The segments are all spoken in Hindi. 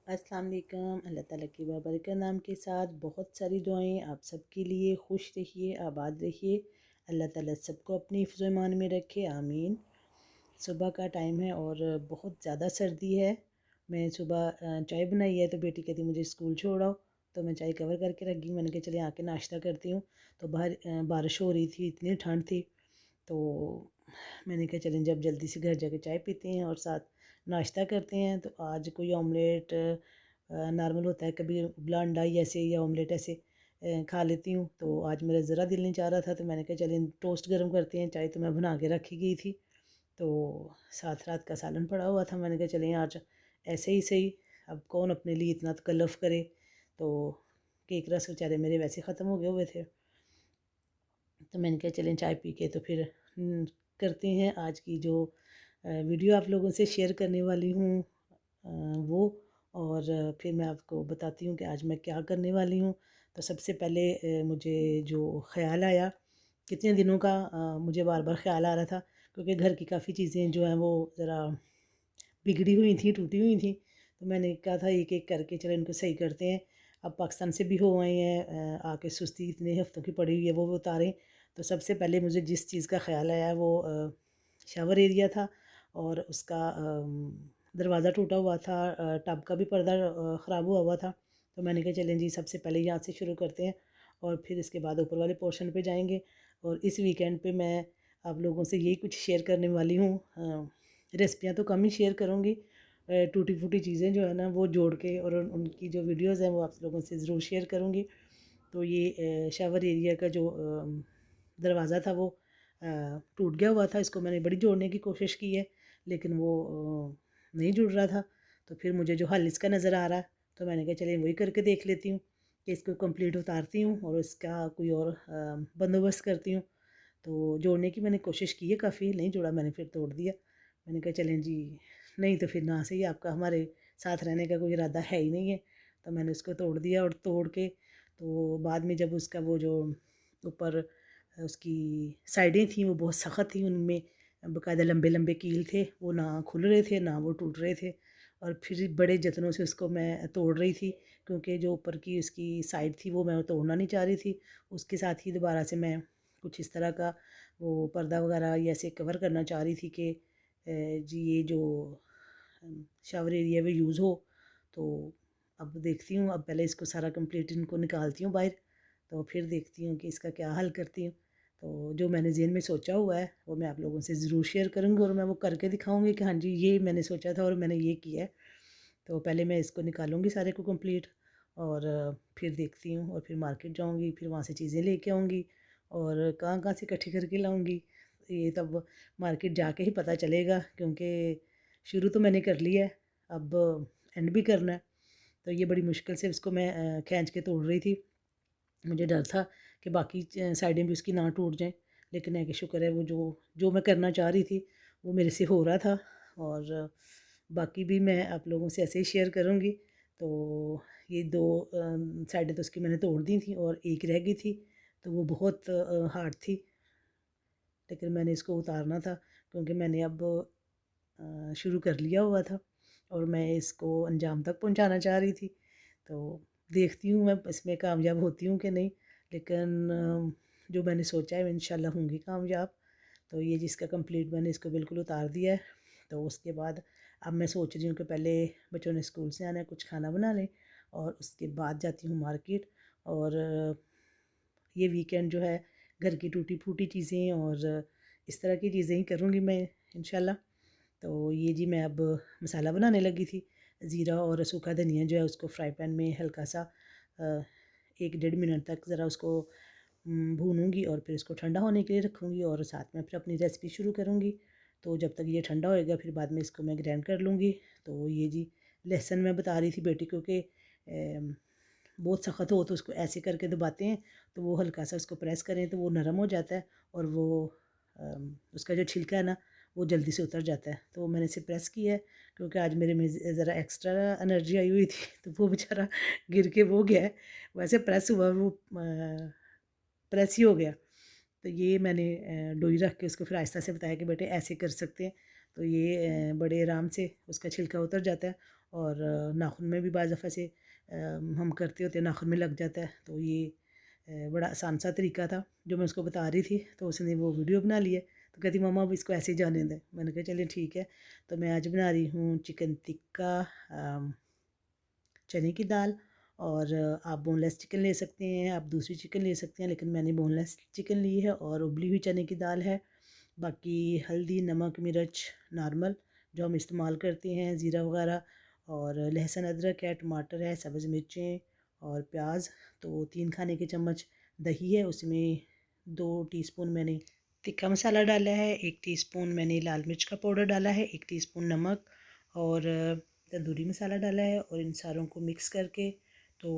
अस्सलाम वालेकुम। अल्लाह ताला की बाबरकत नाम के साथ बहुत सारी दुआएं आप सबके लिए। खुश रहिए, आबाद रहिए। अल्लाह ताला सबको अपनी हिफ्ज़ ईमान में रखे, आमीन। सुबह का टाइम है और बहुत ज़्यादा सर्दी है। मैं सुबह चाय बनाई है तो बेटी कहती मुझे स्कूल छोड़ आओ, तो मैं चाय कवर करके रख गई। मैंने कहा चले आके नाश्ता करती हूँ। तो बाहर बारिश हो रही थी, इतनी ठंड थी, तो मैंने कहा चलें जब जल्दी से घर जाके चाय पीते हैं और साथ नाश्ता करते हैं। तो आज कोई ऑमलेट नॉर्मल होता है, कभी उबला अंडा ही ऐसे या ऑमलेट ऐसे खा लेती हूँ। तो आज मेरा ज़रा दिल नहीं चाह रहा था, तो मैंने कहा चलें टोस्ट गर्म करते हैं। चाय तो मैं बना के रखी गई थी, तो साथ रात का सालन पड़ा हुआ था। मैंने कहा चलें आज ऐसे ही सही, अब कौन अपने लिए इतना तकल्लुफ़ करे। तो केक रस बेचारे मेरे वैसे ख़त्म हो गए हुए थे, तो मैंने कहा चलें चाय पी के तो फिर करते हैं आज की जो वीडियो आप लोगों से शेयर करने वाली हूँ वो। और फिर मैं आपको बताती हूँ कि आज मैं क्या करने वाली हूँ। तो सबसे पहले मुझे जो ख़्याल आया, कितने दिनों का मुझे बार बार ख़्याल आ रहा था, क्योंकि घर की काफ़ी चीज़ें जो हैं वो ज़रा बिगड़ी हुई थी, टूटी हुई थी। तो मैंने कहा था एक एक करके चलो इनको सही करते हैं। अब पाकिस्तान से भी हो आए हैं, आके सुस्ती इतने हफ्तों की पड़ी हुई है वो उतारें। तो सबसे पहले मुझे जिस चीज़ का ख्याल आया वो शावर एरिया था, और उसका दरवाज़ा टूटा हुआ था, टब का भी पर्दा ख़राब हुआ हुआ था। तो मैंने कहा चलें जी सबसे पहले यहाँ से शुरू करते हैं, और फिर इसके बाद ऊपर वाले पोर्शन पे जाएंगे। और इस वीकेंड पे मैं आप लोगों से यही कुछ शेयर करने वाली हूँ। रेसिपियाँ तो कम ही शेयर करूँगी, टूटी फूटी चीज़ें जो है ना वो जोड़ के, और उनकी जो वीडियोज़ हैं वो आप लोगों से ज़रूर शेयर करूँगी। तो ये शावर एरिया का जो दरवाज़ा था वो टूट गया हुआ था। इसको मैंने बड़ी जोड़ने की कोशिश की है, लेकिन वो नहीं जुड़ रहा था। तो फिर मुझे जो हल इसका नज़र आ रहा है, तो मैंने कहा चलिए वही करके देख लेती हूँ कि इसको कंप्लीट उतारती हूँ और इसका कोई और बंदोबस्त करती हूँ। तो जोड़ने की मैंने कोशिश की है काफ़ी, नहीं जुड़ा, मैंने फिर तोड़ दिया। मैंने कहा चलें जी, नहीं तो फिर ना सही, आपका हमारे साथ रहने का कोई इरादा है ही नहीं है। तो मैंने उसको तोड़ दिया, और तोड़ के तो बाद में जब उसका वो जो ऊपर उसकी साइडें थी वो बहुत सख्त थी, उनमें बाकायदा लंबे लंबे कील थे, वो ना खुल रहे थे ना वो टूट रहे थे। और फिर बड़े जतनों से उसको मैं तोड़ रही थी, क्योंकि जो ऊपर की उसकी साइड थी वो मैं तोड़ना नहीं चाह रही थी। उसके साथ ही दोबारा से मैं कुछ इस तरह का वो पर्दा वगैरह ये ऐसे कवर करना चाह रही थी कि जी ये जो शावर एरिया में यूज़ हो। तो अब देखती हूँ, अब पहले इसको सारा कंप्लीट इनको निकालती हूँ बाहर, तो फिर देखती हूँ कि इसका क्या हल करती हूँ। तो जो मैंने ज़हन में सोचा हुआ है वो मैं आप लोगों से ज़रूर शेयर करूँगी, और मैं वो करके दिखाऊँगी कि हाँ जी ये मैंने सोचा था और मैंने ये किया है। तो पहले मैं इसको निकालूँगी सारे को कंप्लीट, और फिर देखती हूँ, और फिर मार्केट जाऊँगी, फिर वहाँ से चीज़ें लेके आऊँगी, और कहाँ कहाँ से इकट्ठी करके लाऊँगी ये तब मार्केट जाके ही पता चलेगा, क्योंकि शुरू तो मैंने कर लिया है, अब एंड भी करना है। तो ये बड़ी मुश्किल से उसको मैं खींच के तोड़ रही थी। मुझे डर था कि बाकी साइडें भी उसकी ना टूट जाएं, लेकिन है कि शुक्र है वो जो जो मैं करना चाह रही थी वो मेरे से हो रहा था। और बाकी भी मैं आप लोगों से ऐसे ही शेयर करूँगी। तो ये दो साइडें तो उसकी मैंने तोड़ दी थी, और एक रह गई थी, तो वो बहुत हार्ड थी, लेकिन मैंने इसको उतारना था, क्योंकि मैंने अब शुरू कर लिया हुआ था और मैं इसको अंजाम तक पहुंचाना चाह रही थी। तो देखती हूँ मैं इसमें कामयाब होती हूँ कि नहीं, लेकिन जो मैंने सोचा है इंशाल्लाह होंगी कामयाब। तो ये जिसका कंप्लीट मैंने इसको बिल्कुल उतार दिया है। तो उसके बाद अब मैं सोच रही हूँ कि पहले बच्चों ने स्कूल से आना है, कुछ खाना बना लें, और उसके बाद जाती हूँ मार्केट। और ये वीकेंड जो है घर की टूटी फूटी चीज़ें और इस तरह की चीज़ें ही करूँगी मैं इंशाल्लाह। तो ये जी मैं अब मसाला बनाने लगी थी। ज़ीरा और सूखा धनिया जो है उसको फ्राई पैन में हल्का सा 1 डेढ़ मिनट तक ज़रा उसको भूनूंगी, और फिर इसको ठंडा होने के लिए रखूँगी, और साथ में फिर अपनी रेसिपी शुरू करूँगी। तो जब तक ये ठंडा होएगा फिर बाद में इसको मैं ग्राइंड कर लूँगी। तो ये जी लहसुन मैं बता रही थी बेटी को कि बहुत सख्त हो तो उसको ऐसे करके दबाते हैं, तो वो हल्का सा उसको प्रेस करें तो वो नरम हो जाता है, और वो उसका जो छिलका है ना वो जल्दी से उतर जाता है। तो मैंने इसे प्रेस किया है, क्योंकि आज मेरे में ज़रा एक्स्ट्रा एनर्जी आई हुई थी तो वो बेचारा गिर के वो गया है। वैसे प्रेस हुआ वो प्रेस ही हो गया। तो ये मैंने डोई रख के उसको फिर आहिस्ता से बताया कि बेटे ऐसे कर सकते हैं। तो ये बड़े आराम से उसका छिलका उतर जाता है, और नाखून में भी बाज़ दफ़ा से हम करते होते हैं नाखून में लग जाता है। तो ये बड़ा आसान सा तरीका था जो मैं उसको बता रही थी, तो उसने वो वीडियो बना ली है। तो कहती मम्मा अब इसको ऐसे ही जाने दें। मैंने कहा चलिए ठीक है। तो मैं आज बना रही हूँ चिकन टिक्का, चने की दाल, और आप बोनलेस चिकन ले सकते हैं, आप दूसरी चिकन ले सकते हैं, लेकिन मैंने बोनलेस चिकन ली है, और उबली हुई चने की दाल है। बाकी हल्दी, नमक, मिर्च नॉर्मल जो हम इस्तेमाल करते हैं, ज़ीरा वगैरह, और लहसुन अदरक है, टमाटर है, सब्ज़ मिर्चें और प्याज। तो 3 खाने के चम्मच दही है, उसमें 2 टीस्पून मैंने तिक्का मसाला डाला है, 1 टीस्पून मैंने लाल मिर्च का पाउडर डाला है, 1 टीस्पून नमक और तंदूरी मसाला डाला है, और इन सारों को मिक्स करके तो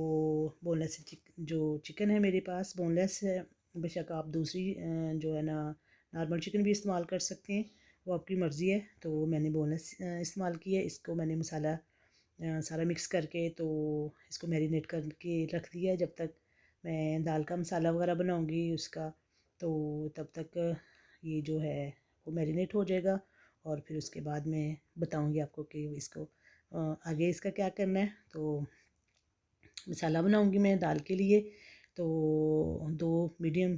बोनलेस जो चिकन है मेरे पास बोनलेस है। बेशक आप दूसरी जो है ना नॉर्मल चिकन भी इस्तेमाल कर सकते हैं, वो आपकी मर्ज़ी है। तो मैंने बोनलेस इस्तेमाल की है। इसको मैंने मसाला सारा मिक्स करके तो इसको मैरिनेट करके रख दिया है। जब तक मैं दाल का मसाला वगैरह बनाऊंगी उसका, तो तब तक ये जो है वो मैरिनेट हो जाएगा, और फिर उसके बाद मैं बताऊंगी आपको कि इसको आगे इसका क्या करना है। तो मसाला बनाऊंगी मैं दाल के लिए। तो 2 मीडियम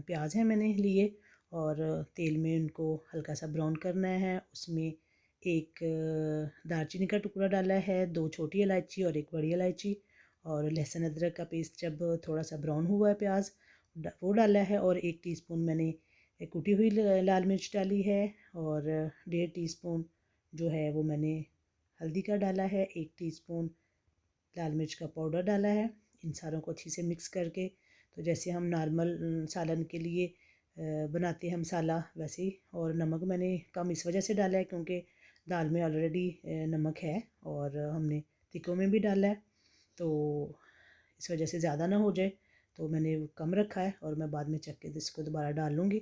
प्याज हैं मैंने लिए, और तेल में उनको हल्का सा ब्राउन करना है। उसमें एक दालचीनी का टुकड़ा डाला है, 2 छोटी इलायची और 1 बड़ी इलायची, और लहसुन अदरक का पेस्ट जब थोड़ा सा ब्राउन हुआ है प्याज वो डाला है, और 1 टीस्पून मैंने कुटी हुई लाल मिर्च डाली है, और 1.5 टीस्पून जो है वो मैंने हल्दी का डाला है, 1 टीस्पून लाल मिर्च का पाउडर डाला है। इन सारों को अच्छी से मिक्स करके तो जैसे हम नॉर्मल सालन के लिए बनाते हैं मसाला वैसे ही। और नमक मैंने कम इस वजह से डाला है क्योंकि दाल में ऑलरेडी नमक है, और हमने तिक्कों में भी डाला है, तो इस वजह से ज़्यादा ना हो जाए तो मैंने कम रखा है, और मैं बाद में चख के इसको दोबारा डाल लूँगी।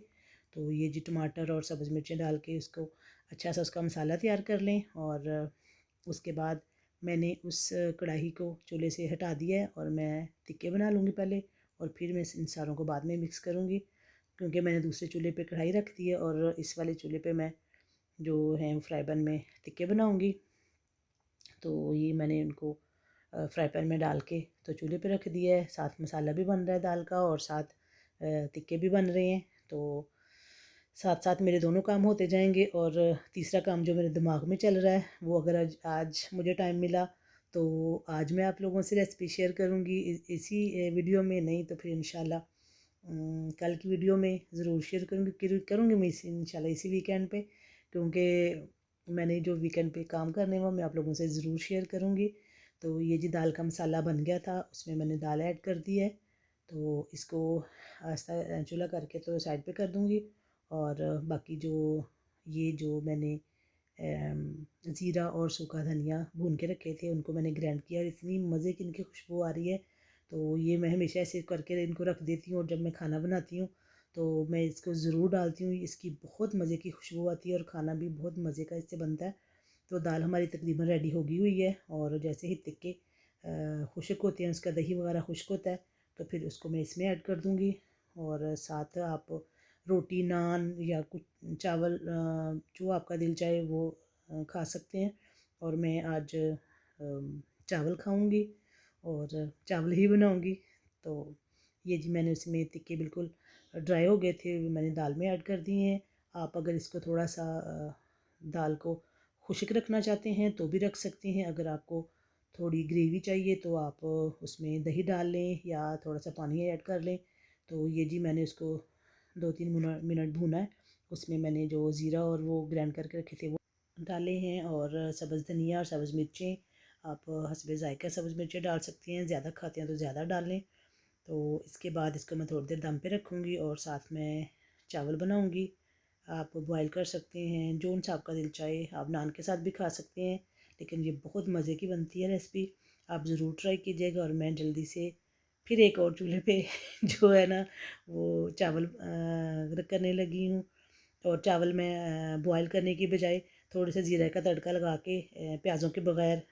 तो ये जी टमाटर और सब्ज़ मिर्चें डाल के इसको अच्छा सा उसका मसाला तैयार कर लें, और उसके बाद मैंने उस कढ़ाई को चूल्हे से हटा दिया है, और मैं टिक्के बना लूँगी पहले, और फिर मैं इन सारों को बाद में मिक्स करूँगी, क्योंकि मैंने दूसरे चूल्हे पे कढ़ाई रख दी है, और इस वाले चूल्हे पे मैं जो है फ्राई पैन में टिक्के बनाऊँगी। तो ये मैंने उनको फ्राई पैन में डाल के तो चूल्हे पे रख दिया है। साथ मसाला भी बन रहा है दाल का, और साथ टिक्के भी बन रहे हैं। तो साथ साथ मेरे दोनों काम होते जाएंगे। और तीसरा काम जो मेरे दिमाग में चल रहा है वो, अगर आज मुझे टाइम मिला तो आज मैं आप लोगों से रेसिपी शेयर करूँगी इसी वीडियो में, नहीं तो फिर इंशाल्लाह कल की वीडियो में ज़रूर शेयर करूँगी मैं इंशाल्लाह इसी वीकेंड पे, क्योंकि मैंने जो वीकेंड पे काम करने वो मैं आप लोगों से ज़रूर शेयर करूँगी। तो ये जी दाल का मसाला बन गया था, उसमें मैंने दाल ऐड कर दी है। तो इसको आस्ता चूल्हा करके तो साइड पे कर दूँगी, और बाकी जो ये जो मैंने ज़ीरा और सूखा धनिया भून के रखे थे उनको मैंने ग्राइंड किया, और इतनी मज़े की इनकी खुशबू आ रही है। तो ये मैं हमेशा ऐसे करके इनको रख देती हूँ, और जब मैं खाना बनाती हूँ तो मैं इसको ज़रूर डालती हूँ। इसकी बहुत मज़े की खुशबू आती है, और खाना भी बहुत मज़े का इससे बनता है। तो दाल हमारी तकरीबन रेडी होगी हुई है, और जैसे ही टिक्के खुश्क होते हैं, उसका दही वगैरह खुश्क होता है, तो फिर उसको मैं इसमें ऐड कर दूँगी। और साथ आप रोटी, नान या कुछ चावल जो आपका दिल चाहे वो खा सकते हैं। और मैं आज चावल खाऊंगी, और चावल ही बनाऊंगी। तो ये जी मैंने उसमें टिक्के बिल्कुल ड्राई हो गए थे, मैंने दाल में ऐड कर दिए हैं। आप अगर इसको थोड़ा सा दाल को खुश्क रखना चाहते हैं तो भी रख सकते हैं। अगर आपको थोड़ी ग्रेवी चाहिए तो आप उसमें दही डाल लें या थोड़ा सा पानी ऐड कर लें। तो ये जी मैंने उसको 2-3 मिनट भूना है। उसमें मैंने जो ज़ीरा और वो ग्राइंड करके रखे थे वो डाले हैं, और सब्ज़ धनिया और सब्ज़ मिर्चें आप हस्बे ज़ायका सब्ज़ मिर्चें डाल सकती हैं, ज़्यादा खाते हैं तो ज़्यादा डाल लें। तो इसके बाद इसको मैं थोड़ी देर दम पे रखूँगी, और साथ में चावल बनाऊँगी। आप बॉयल कर सकते हैं जो सा आपका दिल चाहे, आप नान के साथ भी खा सकते हैं, लेकिन ये बहुत मज़े की बनती है रेसिपी। आप ज़रूर ट्राई कीजिएगा। और मैं जल्दी से फिर एक और चूल्हे पे जो है ना वो चावल करने लगी हूँ। और चावल में बॉयल करने की बजाय थोड़े से ज़ीरा का तड़का लगा के प्याज़ों के बगैर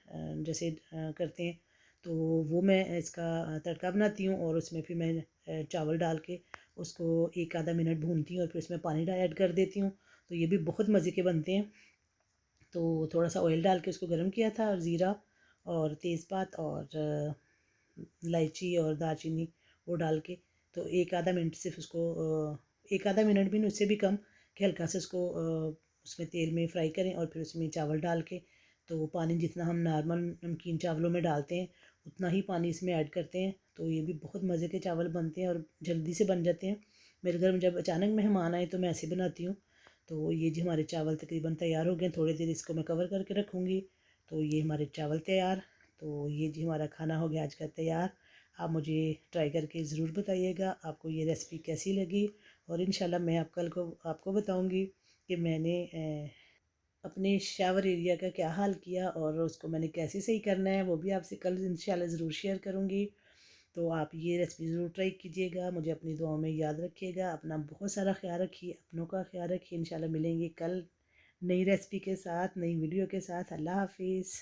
जैसे करते हैं, तो वो मैं इसका तड़का बनाती हूँ, और उसमें फिर मैं चावल डाल के उसको 1 आधा मिनट भूनती हूँ, और फिर उसमें पानी ऐड कर देती हूँ। तो ये भी बहुत मज़े के बनते हैं। तो थोड़ा सा ऑयल डाल के उसको गर्म किया था, और ज़ीरा और तेज़पात और इलायची और दालचीनी वो डाल के, तो एक आधा मिनट सिर्फ उसको एक आधा मिनट भी नहीं, उससे भी कम, कि हल्का से उसको उसमें तेल में फ्राई करें और फिर उसमें चावल डाल के, तो वो पानी जितना हम नॉर्मल नमकीन चावलों में डालते हैं उतना ही पानी इसमें ऐड करते हैं। तो ये भी बहुत मज़े के चावल बनते हैं और जल्दी से बन जाते हैं। मेरे घर में जब अचानक मेहमान आए तो मैं ऐसे बनाती हूँ। तो ये जी हमारे चावल तकरीबन तैयार हो गए, थोड़ी देर इसको मैं कवर करके रखूँगी। तो ये हमारे चावल तैयार। तो ये जी हमारा खाना हो गया आज का तैयार। आप मुझे ट्राई करके ज़रूर बताइएगा आपको ये रेसिपी कैसी लगी, और इंशाल्लाह मैं कल को आपको बताऊंगी कि मैंने अपने शावर एरिया का क्या हाल किया और उसको मैंने कैसे सही करना है, वो भी आपसे कल इंशाल्लाह ज़रूर शेयर करूँगी। तो आप ये रेसिपी ज़रूर ट्राई कीजिएगा, मुझे अपनी दुआओं में याद रखिएगा, अपना बहुत सारा ख्याल रखिए, अपनों का ख्याल रखिए। इंशाल्लाह मिलेंगे कल नई रेसिपी के साथ, नई वीडियो के साथ। अल्लाह हाफिज़।